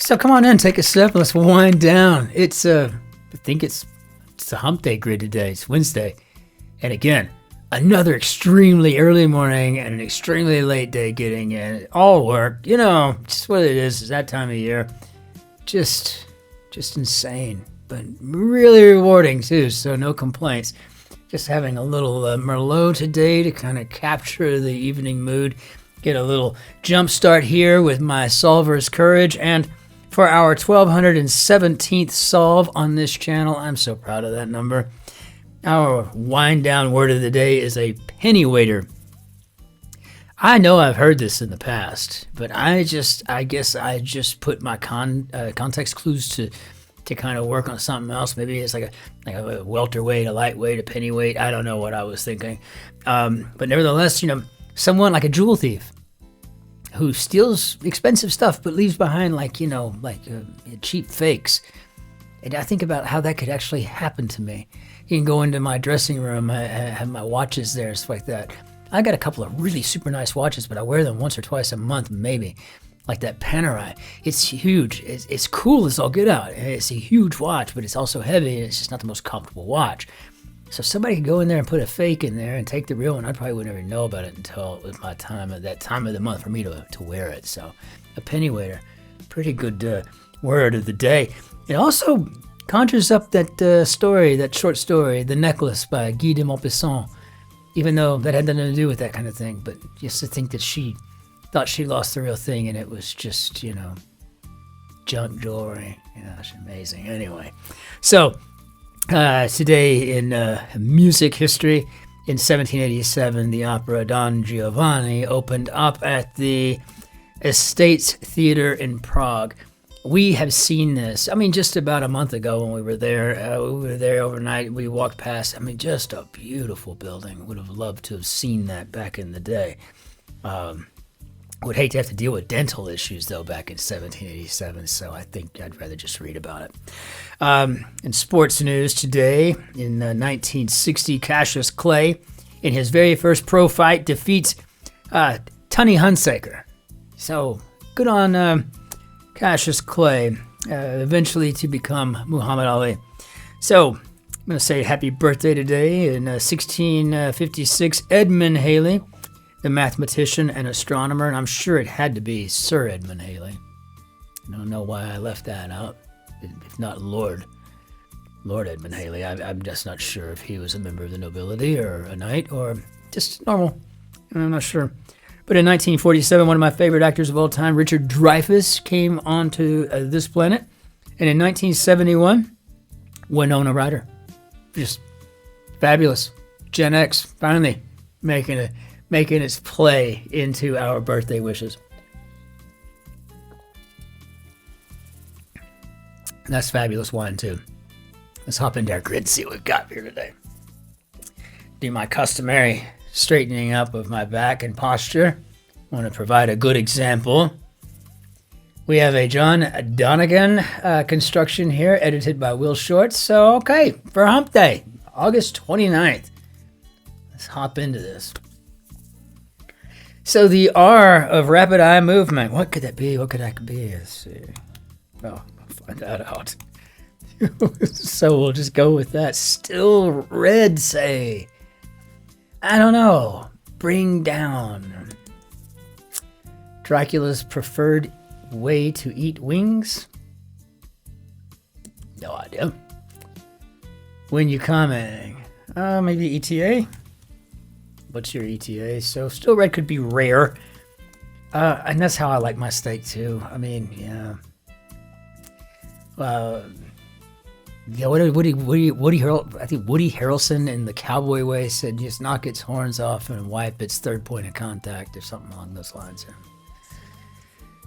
So come on in, take a sip. Let's wind down. I think it's a hump day grid today. It's Wednesday. And again, another extremely early morning and an extremely late day getting in. All work, just what it is. It's that time of year. Just insane, but really rewarding too. So no complaints. Just having a little Merlot today to kind of capture the evening mood. Get a little jump start here with my Solver's Courage. And for our 1217th solve on this channel, I'm so proud of that number. Our wind down word of the day is a pennywaiter. I know I've heard this in the past, but I guess I just put my context clues to kind of work on something else. Maybe it's like a welterweight, a lightweight, a pennyweight. I don't know what I was thinking. But nevertheless, someone like a jewel thief who steals expensive stuff but leaves behind cheap fakes. And I think about how that could actually happen to me. You can go into my dressing room, I have my watches there, stuff like that. I got a couple of really super nice watches, but I wear them once or twice a month, maybe. Like that Panerai. It's huge. It's cool as all get out. It's a huge watch, but it's also heavy, and it's just not the most comfortable watch. So somebody could go in there and put a fake in there and take the real one. I probably would never know about it until it was my time of the month for me to wear it. So a pennywaiter, pretty good word of the day. It also conjures up that short story, The Necklace by Guy de Maupassant, even though that had nothing to do with that kind of thing. But just to think that she thought she lost the real thing and it was just, junk jewelry. It's amazing. Anyway, so today in music history, in 1787, the opera Don Giovanni opened up at the Estates Theater in Prague. We have seen this, just about a month ago when we were there. We were there overnight. We walked past. Just a beautiful building. Would have loved to have seen that back in the day. Would hate to have to deal with dental issues, though, back in 1787, so I think I'd rather just read about it. In sports news today, in 1960, Cassius Clay, in his very first pro fight, defeats Tunney Hunsaker. So, good on Cassius Clay, eventually to become Muhammad Ali. So, I'm going to say happy birthday today. In 1656, Edmund Halley, the mathematician and astronomer, and I'm sure it had to be Sir Edmund Halley. I don't know why I left that out, if not Lord Edmund Halley. I'm just not sure if he was a member of the nobility or a knight or just normal. I'm not sure. But in 1947, one of my favorite actors of all time, Richard Dreyfuss, came onto this planet. And in 1971, Winona Ryder. Just fabulous. Gen X, finally making its play into our birthday wishes. And that's fabulous wine, too. Let's hop into our grid and see what we've got here today. Do my customary straightening up of my back and posture. I want to provide a good example. We have a John Donegan construction here, edited by Will Short. So, okay, for Hump Day, August 29th. Let's hop into this. So the R of rapid eye movement, what could that be? What could that be? Let's see. Oh, I'll find that out. So we'll just go with that. Still red, say. I don't know. Bring down. Dracula's preferred way to eat wings? No idea. When you coming? Maybe ETA? What's your ETA? So still red could be rare. And that's how I like my steak too. Yeah. Woody I think Woody Harrelson in The Cowboy Way said just knock its horns off and wipe its third point of contact or something along those lines.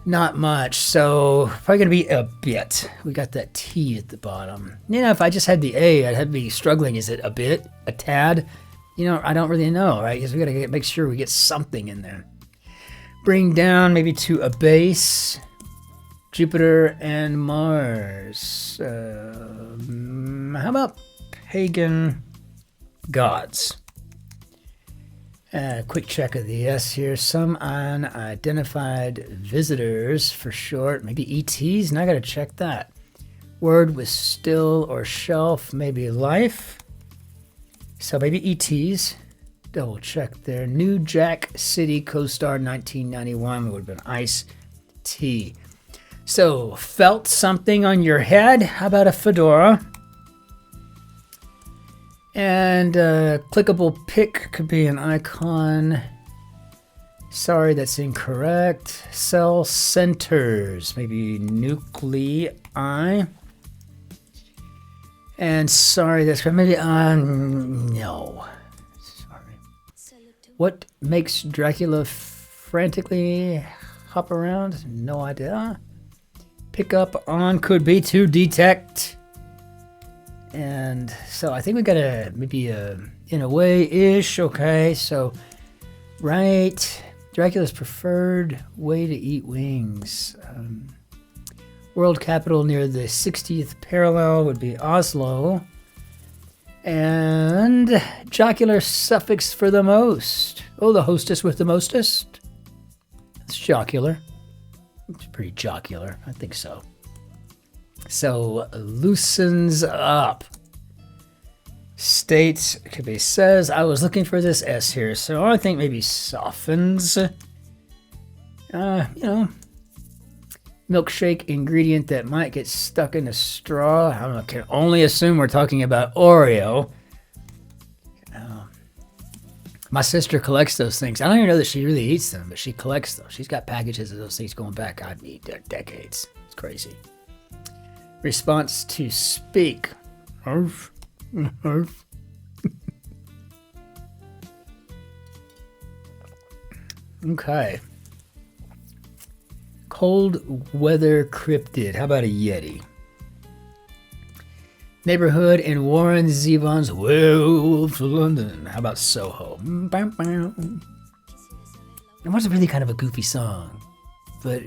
Not much, so probably gonna be a bit. We got that T at the bottom. If I just had the A, I'd be struggling. Is it a bit? A tad? I don't really know, right? Because we gotta make sure we get something in there. Bring down maybe to a base. Jupiter and Mars. How about pagan gods? Quick check of the S here. Some unidentified visitors for short. Maybe ETs? Now I gotta check that. Word with still or shelf. Maybe life. So maybe ETs. Double check there. New Jack City co-star 1991. It would have been Ice T. So felt something on your head. How about a fedora? And clickable pic could be an icon. Sorry, that's incorrect. Cell centers, maybe nuclei. And sorry, that's maybe no. Sorry. What makes Dracula frantically hop around? No idea. Pick up on could be to detect. And so I think we got a maybe a in a way-ish. Okay, so right, Dracula's preferred way to eat wings. World capital near the 60th parallel would be Oslo. And jocular suffix for the most. Oh, the hostess with the mostest. It's jocular. It's pretty jocular. I think so. So loosens up. States could be says. I was looking for this S here, so I think maybe softens. Milkshake ingredient that might get stuck in a straw. I don't know. Can only assume we're talking about Oreo. My sister collects those things. I don't even know that she really eats them, but she collects those. She's got packages of those things going back, I need decades. It's crazy. Response to speak. Arf. Arf. Okay. Cold weather cryptid. How about a Yeti? Neighborhood in Warren Zevon's Wolf London. How about Soho? It was really kind of a goofy song, but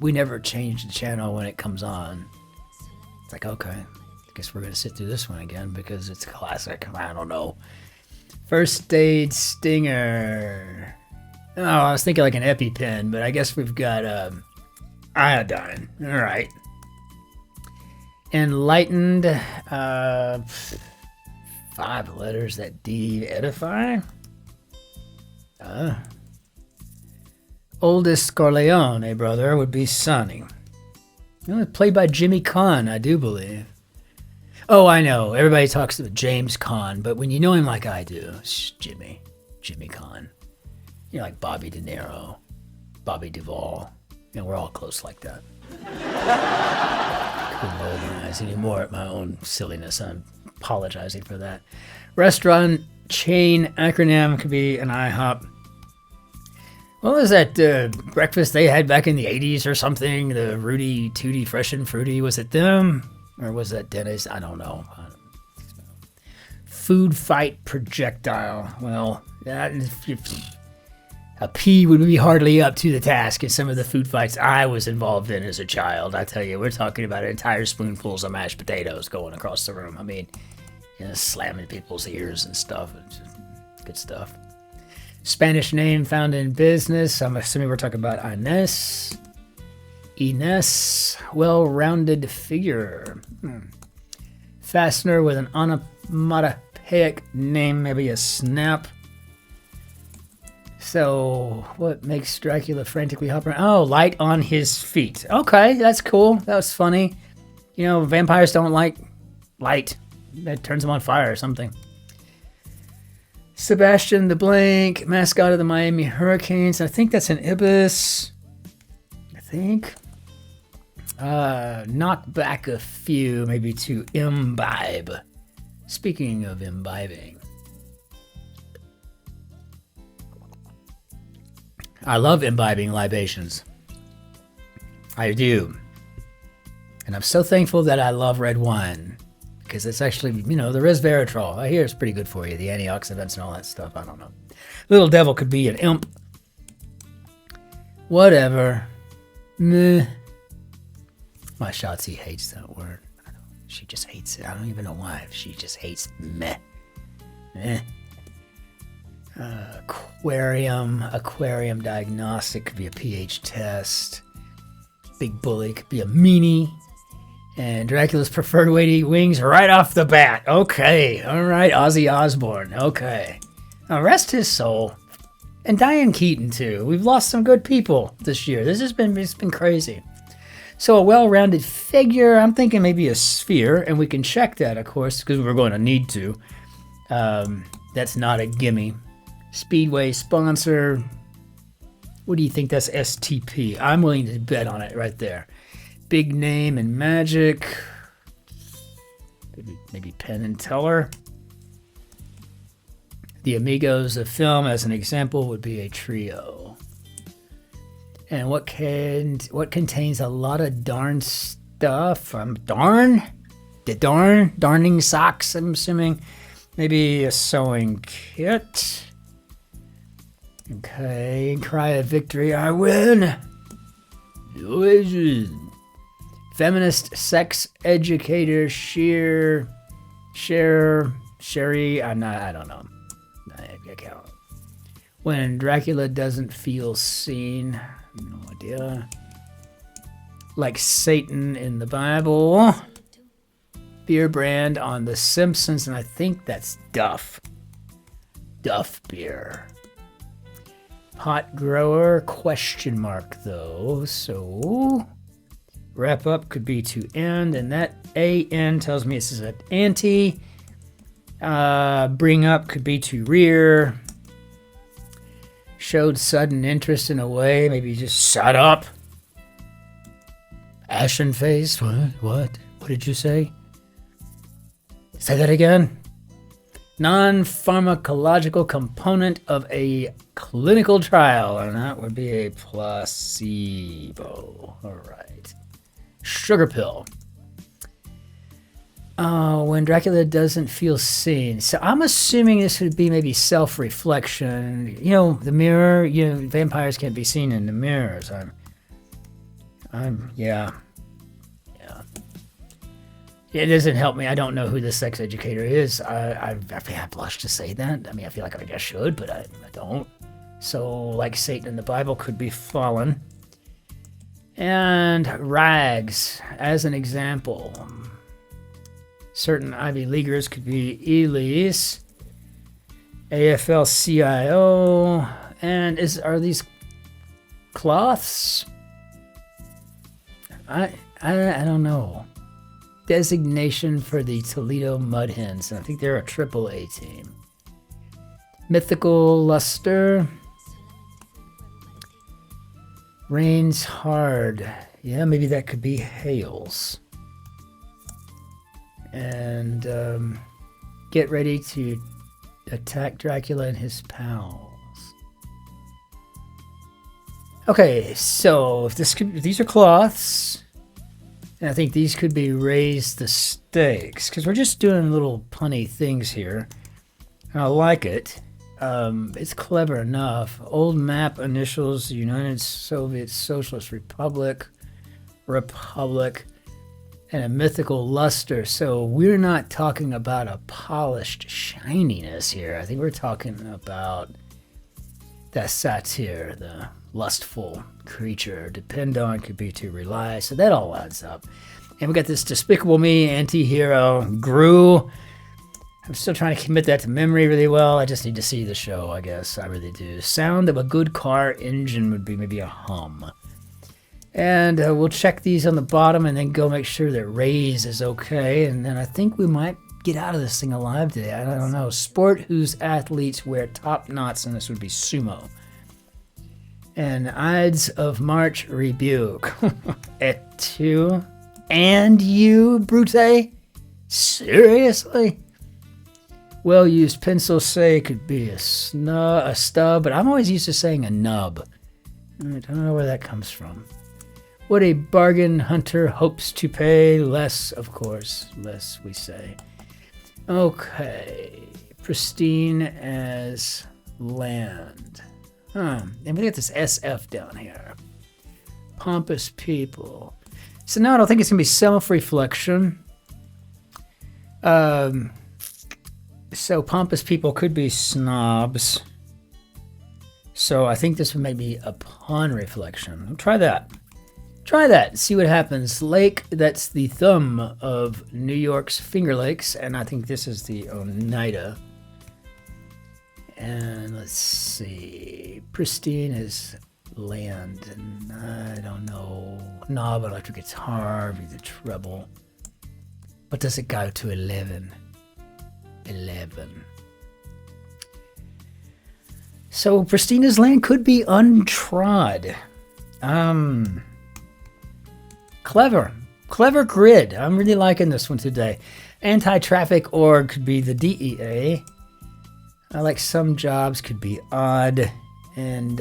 we never change the channel when it comes on. It's like, okay, I guess we're going to sit through this one again because it's a classic. I don't know. First aid stinger. Oh, I was thinking like an EpiPen, but I guess we've got iodine. All right. Enlightened. 5 letters that de-edify. Oldest Corleone, brother, would be Sonny. Played by Jimmy Caan, I do believe. Oh, I know. Everybody talks about James Caan, but when you know him like I do, it's Jimmy Caan. You know, like Bobby De Niro, Bobby Duvall. You know, we're all close like that. Couldn't organize anymore at my own silliness. I'm apologizing for that. Restaurant chain acronym could be an IHOP. What was that breakfast they had back in the 80s or something? The Rudy Tooty Fresh and Fruity. Was it them? Or was that Dennis? I don't know. Food fight projectile. Well, a P would be hardly up to the task in some of the food fights I was involved in as a child. I tell you, we're talking about entire spoonfuls of mashed potatoes going across the room. I mean, slamming people's ears and stuff. It's just good stuff. Spanish name found in business. I'm assuming we're talking about Ines. Well-rounded figure. Fastener with an onomatopoeic name, maybe a snap. So, what makes Dracula frantically hop around? Oh, light on his feet. Okay, that's cool. That was funny. You know, vampires don't like light. That turns them on fire or something. Sebastian the Blank, mascot of the Miami Hurricanes. I think that's an ibis. I think. Knock back a few, maybe to imbibe. Speaking of imbibing. I love imbibing libations. I do. And I'm so thankful that I love red wine. Because it's actually, the resveratrol. I hear it's pretty good for you. The antioxidants and all that stuff. I don't know. Little devil could be an imp. Whatever. Meh. My Shotzi hates that word. She just hates it. I don't even know why. She just hates meh. Meh. Aquarium diagnostic could be a pH test. Big bully could be a meanie. And Dracula's preferred way to eat wings right off the bat. Okay, all right, Ozzy Osbourne. Okay. Now rest his soul. And Diane Keaton, too. We've lost some good people this year. It's been crazy. So a well-rounded figure, I'm thinking maybe a sphere, and we can check that, of course, because we're going to need to. That's not a gimme. Speedway sponsor. What do you think? That's STP. I'm willing to bet on it right there. Big name in magic. Maybe Penn and Teller. The Amigos of film, as an example, would be a trio. And what contains a lot of darn stuff? Darning socks, I'm assuming. Maybe a sewing kit. Okay, cry of victory, I win. Feminist sex educator, Sherry, I don't know. I can't. When Dracula doesn't feel seen, no idea. Like Satan in the Bible. Beer brand on The Simpsons, and I think that's Duff. Duff beer. Pot grower, question mark though, so wrap up could be to end, and that AN tells me this is an ante. Bring up could be to rear. Showed sudden interest in a way, maybe just shut up. Ashen face, what did you say? Say that again. Non-pharmacological component of a clinical trial, and that would be a placebo. All right. Sugar pill. When Dracula doesn't feel seen. So I'm assuming this would be maybe self-reflection. You know, the mirror, vampires can't be seen in the mirrors. Yeah. It doesn't help me. I don't know who the sex educator is. I blush to say that. I mean, I feel like I should, but I don't. So, like Satan in the Bible could be fallen. And rags, as an example. Certain Ivy Leaguers could be Elise, AFL-CIO, and are these cloths? I don't know. Designation for the Toledo Mud Hens. I think they're a AAA team. Mythical luster. Rains hard. Yeah, maybe that could be hails. And get ready to attack Dracula and his pals. Okay, so if these are cloths. And I think these could be raise the stakes, because we're just doing little punny things here. And I like it. It's clever enough. Old map initials, United Soviet Socialist Republic, and a mythical luster. So we're not talking about a polished shininess here. I think we're talking about that satyr, the lustful creature. Depend on could be to rely. So that all adds up. And we got this Despicable Me anti-hero, Gru. I'm still trying to commit that to memory really well. I just need to see the show, I guess. I really do. Sound of a good car engine would be maybe a hum. And we'll check these on the bottom and then go make sure that raise is okay. And then I think we might get out of this thing alive today. I don't know. Sport whose athletes wear top knots, and this would be sumo. And Ides of March rebuke. Et tu? And you, Brute? Seriously? Well-used pencil say could be a stub, but I'm always used to saying a nub. I don't know where that comes from. What a bargain hunter hopes to pay. Less, of course. Less, we say. Okay. Pristine as land. And we got this SF down here. Pompous people. So now I don't think it's going to be self-reflection. So pompous people could be snobs. So I think this one may be upon reflection. Try that. Try that. See what happens. Lake, that's the thumb of New York's Finger Lakes. And I think this is the Oneida. And let's see. Pristine is land. And I don't know. Knob, electric guitar, be the treble. But does it go to 11? 11. So Pristina's land could be untrod. Clever grid. I'm really liking this one today. Anti-traffic org could be the DEA. I like some jobs could be odd. And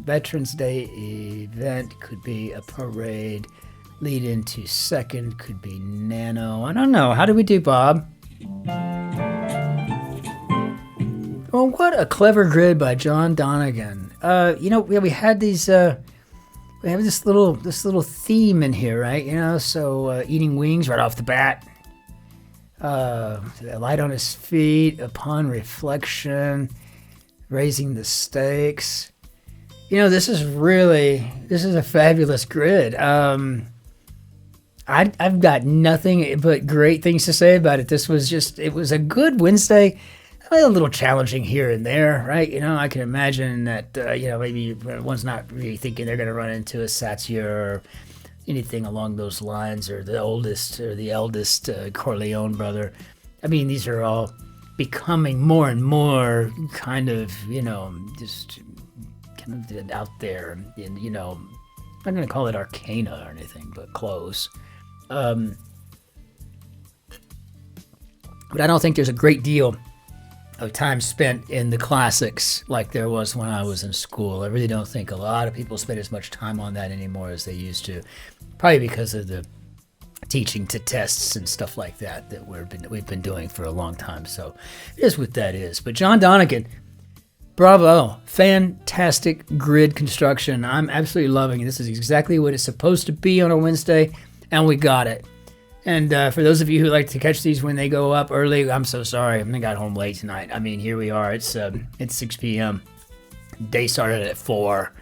Veterans Day event could be a parade. Lead into second could be nano. I don't know. How do we do, Bob? Oh, what a clever grid by John Donegan. We had these. We have this little theme in here, right? So eating wings right off the bat. Light on his feet, upon reflection, raising the stakes. This is a fabulous grid. I've got nothing but great things to say about it. It was a good Wednesday. A little challenging here and there, right? I can imagine that, maybe one's not really thinking they're going to run into a Satya or anything along those lines, or the eldest Corleone brother. I mean, these are all becoming more and more kind of, just kind of out there. And, I'm not going to call it arcana or anything, but close. But I don't think there's a great deal of time spent in the classics like there was when I was in school. I really don't think a lot of people spend as much time on that anymore as they used to. Probably because of the teaching to tests and stuff like that we've been doing for a long time. So it is what that is. But John Donegan, bravo. Fantastic grid construction. I'm absolutely loving it. This is exactly what it's supposed to be on a Wednesday, and we got it. And for those of you who like to catch these when they go up early, I'm so sorry. I got home late tonight. I mean, here we are. It's 6 p.m. Day started at 4.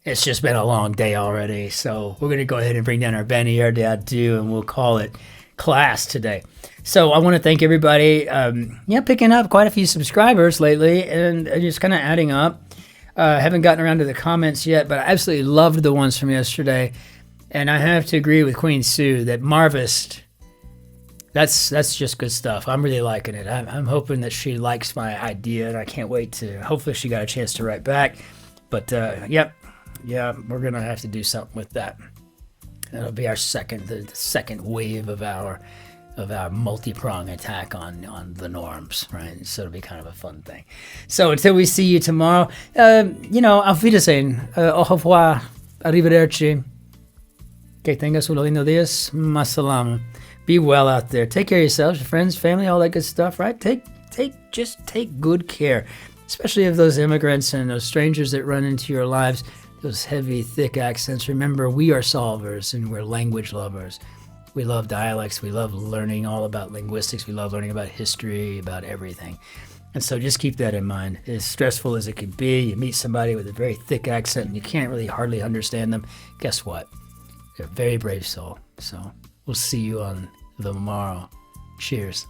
It's just been a long day already. So we're going to go ahead and bring down our Bannier Dad too, and we'll call it class today. So I want to thank everybody. Picking up quite a few subscribers lately and just kind of adding up. Haven't gotten around to the comments yet, but I absolutely loved the ones from yesterday. And I have to agree with Queen Sue that Marvist, that's just good stuff. I'm really liking it. I'm hoping that she likes my idea, and I can't wait to, hopefully she got a chance to write back. But, we're going to have to do something with that. That'll be our the second wave of our multi-prong attack on the norms, right? So it'll be kind of a fun thing. So until we see you tomorrow, auf Wiedersehen, au revoir, arrivederci. Que tengas un lindo días. Masalam. Be well out there. Take care of yourselves, your friends, family, all that good stuff, right? Just take good care, especially of those immigrants and those strangers that run into your lives, those heavy, thick accents. Remember, we are solvers and we're language lovers. We love dialects. We love learning all about linguistics. We love learning about history, about everything. And so just keep that in mind. As stressful as it can be, you meet somebody with a very thick accent and you can't really hardly understand them. Guess what? They're a very brave soul. So we'll see you on the morrow. Cheers.